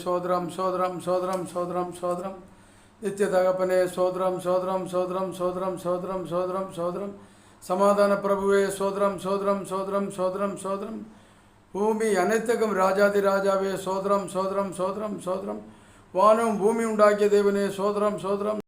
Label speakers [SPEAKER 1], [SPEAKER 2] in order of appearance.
[SPEAKER 1] சோதரம் சோதரம் சோதரம் சோதரம் சோதரம் நித்திய தகப்பனே சோதரம் சோதரம் சோதரம் சோதரம் சோதரம் சோதரம் சோதரம் சமாதான பிரபுவே சோதரம் சோதரம் சோதரம் சோதரம் சோதரம் பூமி அனைத்துக்கும் ராஜாதி ராஜாவே சோதரம் சோதரம் சோதரம் சோதரம் வானம் பூமி உண்டாக்கிய தேவனே சோதரம் சோதரம்